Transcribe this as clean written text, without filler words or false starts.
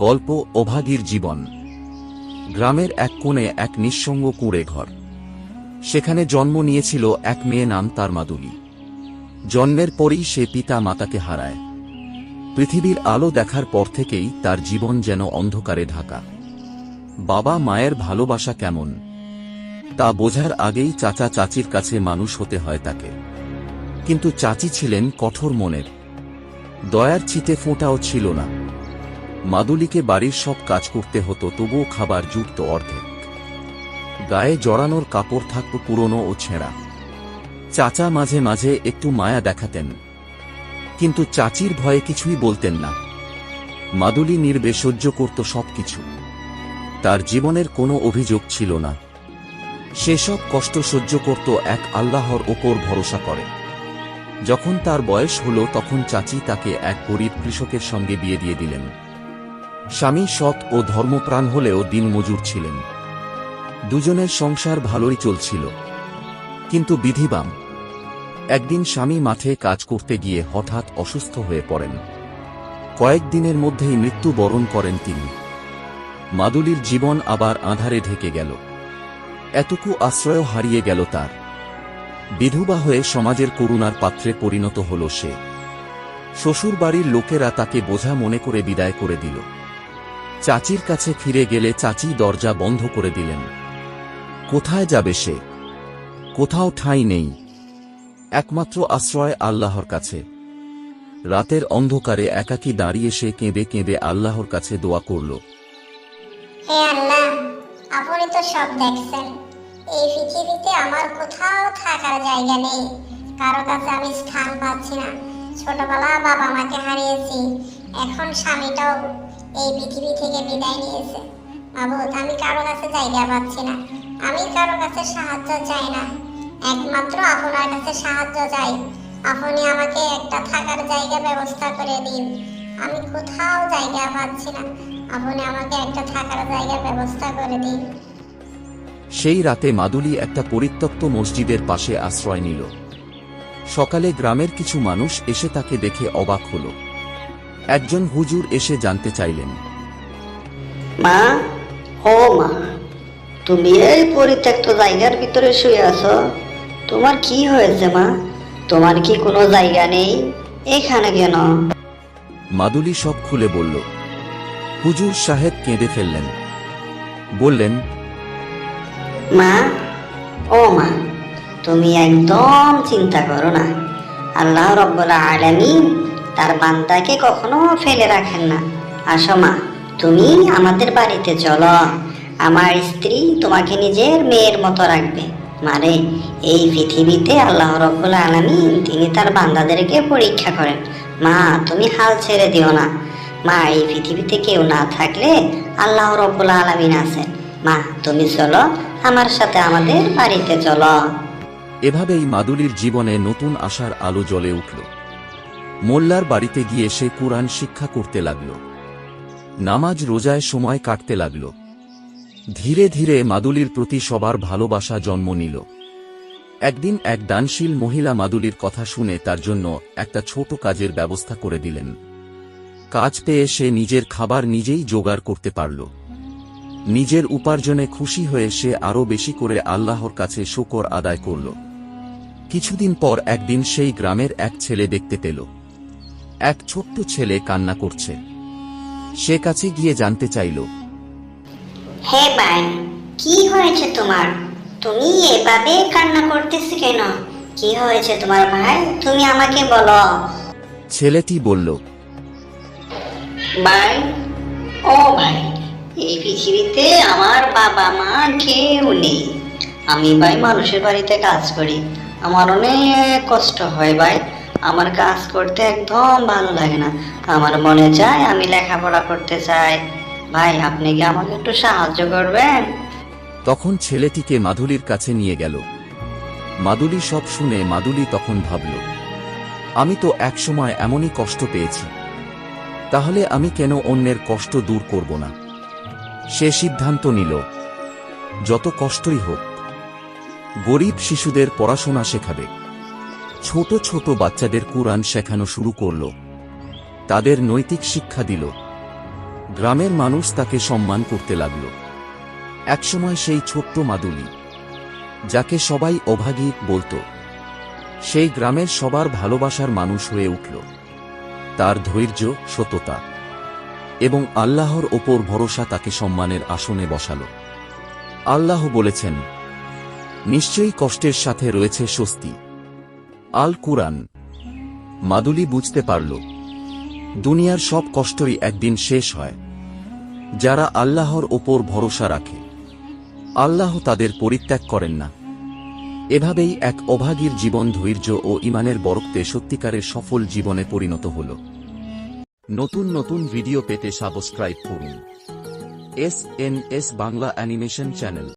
গল্প অভাগীর জীবন। গ্রামের এক কোণে এক নিঃসঙ্গ কুঁড়ে ঘর। সেখানে জন্ম নিয়েছিল এক মেয়ে, নাম তার মাদুলি। জন্মের পরই সে পিতা মাতাকে হারায়। পৃথিবীর আলো দেখার পর থেকেই তার জীবন যেন অন্ধকারে ঢাকা। বাবা মায়ের ভালোবাসা কেমন তা বোঝার আগেই চাচা চাচির কাছে মানুষ হতে হয় তাকে। কিন্তু চাচি ছিলেন কঠোর মনের, দয়ার ছিটে ফোঁটাও ছিল না। মাদুলিকে বাড়ির সব কাজ করতে হতো, তবুও খাবার জুটত অর্ধেক। গায়ে জড়ানোর কাপড় থাকত পুরনো ও ছেঁড়া। চাচা মাঝে মাঝে একটু মায়া দেখাতেন, কিন্তু চাচির ভয়ে কিছুই বলতেন না। মাদুলি নির্বে সহ্য করত সবকিছু। তার জীবনের কোনো অভিযোগ ছিল না। সেসব কষ্ট সহ্য করত এক আল্লাহর ওপর ভরসা করে। যখন তার বয়স হল, তখন চাচি তাকে এক গরিব কৃষকের সঙ্গে বিয়ে দিয়ে দিলেন। স্বামী সৎ ও ধর্মপ্রাণ হলেও দিনমজুর ছিলেন। দুজনের সংসার ভালোই চলছিল, কিন্তু বিধিবাম। একদিন স্বামী মাঠে কাজ করতে গিয়ে হঠাৎ অসুস্থ হয়ে পড়েন। কয়েকদিনের মধ্যেই মৃত্যুবরণ করেন তিনি। মাদুলির জীবন আবার আঁধারে ঢেকে গেল। এতটুকু আশ্রয় হারিয়ে গেল তার। বিধবা হয়ে সমাজের করুণার পাত্রে পরিণত হল সে। শ্বশুরবাড়ির লোকেরা তাকে বোঝা মনে করে বিদায় করে দিল। চাচির কাছে ফিরে গেলে চাচি দরজা বন্ধ করে দিলেন। কোথায় যাবে সে? কোথাও ঠাঁই নেই। একমাত্র আশ্রয় আল্লাহর কাছে। রাতের অন্ধকারে একাকী দাঁড়িয়ে সে কেঁদে কেঁদে আল্লাহর কাছে দোয়া করল। হে আল্লাহ, আপনি তো সব দেখছেন। এই পৃথিবীতে আমার কোথাও থাকার জায়গা নেই। কারো কাছে আমি স্থান পাচ্ছি না। ছোটবেলা বাবা মাকে হারিয়েছি, এখন স্বামীটাও এই পৃথিবী থেকে বিদায় নিয়েছে। মাবুদ, আমি কারো কাছে জায়গা পাচ্ছি না। আমি কারো কাছে সাহায্য চাই না, একমাত্র আপনার কাছে সাহায্য চাই। আপনি আমাকে একটা থাকার জায়গা ব্যবস্থা করে দিন। আমি কোথাও জায়গা পাচ্ছি না, আপনি আমাকে একটা থাকার জায়গা ব্যবস্থা করে দিন। সেই রাতে মাদুলি একটা পরিত্যক্ত মসজিদের পাশে আশ্রয় নিল। সকালে গ্রামের কিছু মানুষ এসে তাকে দেখে অবাক হল। একজন হুজুর এসে জানতে চাইলেন, মা, ও মা, তুমি এই পরিত্যক্ত জায়গার ভিতরে শুয়ে আছো? তোমার কি হয়েছে মা? তোমার কি কোনো জায়গা নেই এখানে কেন? মাদুলি সব খুলে বলল। হুজুর সাহেব কেঁদে ফেললেন। বললেন, মা, ও মা, তুমি একদম চিন্তা করো না। আল্লাহ রাব্বুল আলামিন তার বান্দাকে কখনো ফেলে রাখেন না। আসো মা, তুমি আমাদের বাড়িতে চলো। আমার স্ত্রী তোমাকে নিজের মেয়ের মতো রাখবে। মানে এই পৃথিবীতে আল্লাহ রাব্বুল আলামিন তিনি তার বান্দাদেরকে পরীক্ষা করেন। মা, তুমি হাল ছেড়ে দিও না। মা, এই পৃথিবীতে কেউ না থাকলে আল্লাহ রাব্বুল আলামিন আছেন। মা, তুমি চলো আমার সাথে আমাদের বাড়িতে চলো। এভাবেই মাদুলির জীবনে নতুন আশার আলো জ্বলে উঠল। মোল্লার বাড়িতে গিয়ে সে কুরআন শিক্ষা করতে লাগল। নামাজ রোজায় সময় কাটতে লাগল। ধীরে ধীরে মাদুলির প্রতি সবার ভালোবাসা জন্ম নিল। একদিন এক দানশীল মহিলা মাদুলির কথা শুনে তার জন্য একটা ছোট কাজের ব্যবস্থা করে দিলেন। কাজ পেয়ে সে নিজের খাবার নিজেই জোগাড় করতে পারল। নিজের উপার্জনে খুশি হয়ে সে আরো বেশি করে আল্লাহর কাছে শুকর আদায় করল। কিছুদিন পর একদিন সেই গ্রামের এক ছেলে দেখতে পেল এক ছোট্ট ছেলে কান্না করছে। সে কাছে গিয়ে জানতে চাইল, হে ভাই, কি হয়েছে তোমার? তুমি এভাবে কান্না করতেছ কেন? কি হয়েছে তোমার ভাই? তুমি আমাকে বলো। ছেলেটি বলল, ভাই, ও ভাই, এই পৃথিবীতে আমার বাবা মা কেউ নেই। আমি ভাই মানুষের বাড়িতে কাজ করি। আমার অনেক কষ্ট হয় ভাই। আমার কাজ করতে একদম ভালো লাগে না। আমার মনে চায় আমি লেখাপড়া করতে চাই। ভাই, আপনি কি আমাকে একটু সাহায্য করবেন? তখন ছেলেটিকে মাদুলির কাছে নিয়ে গেল। মাদুলি সব শুনে মাদুলি তখন ভাবল, আমি তো একসময় এমনই কষ্ট পেয়েছি, তাহলে আমি কেন অন্যের কষ্ট দূর করব না? সে সিদ্ধান্ত নিল, যত কষ্টই হোক গরিব শিশুদের পড়াশোনা শেখাবে। ছোট ছোট বাচ্চাদের কুরআন শেখানো শুরু করল। তাদের নৈতিক শিক্ষা দিল। গ্রামের মানুষ তাকে সম্মান করতে লাগল। একসময় সেই ছোট্ট মাদুলি, যাকে সবাই অভাগী বলতো, সেই গ্রামের সবার ভালোবাসার মানুষ হয়ে উঠল। তার ধৈর্য, সততা এবং আল্লাহর ওপর ভরসা তাকে সম্মানের আসনে বসালো। আল্লাহ বলেছেন, নিশ্চয়ই কষ্টের সাথে রয়েছে স্বস্তি। আল কুরআন। মাদুলি বুঝতে পারল, দুনিয়ার সব কষ্টই একদিন শেষ হয়। যারা আল্লাহর ওপর ভরসা রাখে, আল্লাহ তাদের পরিত্যাগ করেন না। এভাবেই এক অভাগীর জীবন ধৈর্য ও ঈমানের বরকতে সত্যিকারের সফল জীবনে পরিণত হল। নতুন নতুন ভিডিও পেতে সাবস্ক্রাইব করুন এসএনএস বাংলা অ্যানিমেশন চ্যানেল।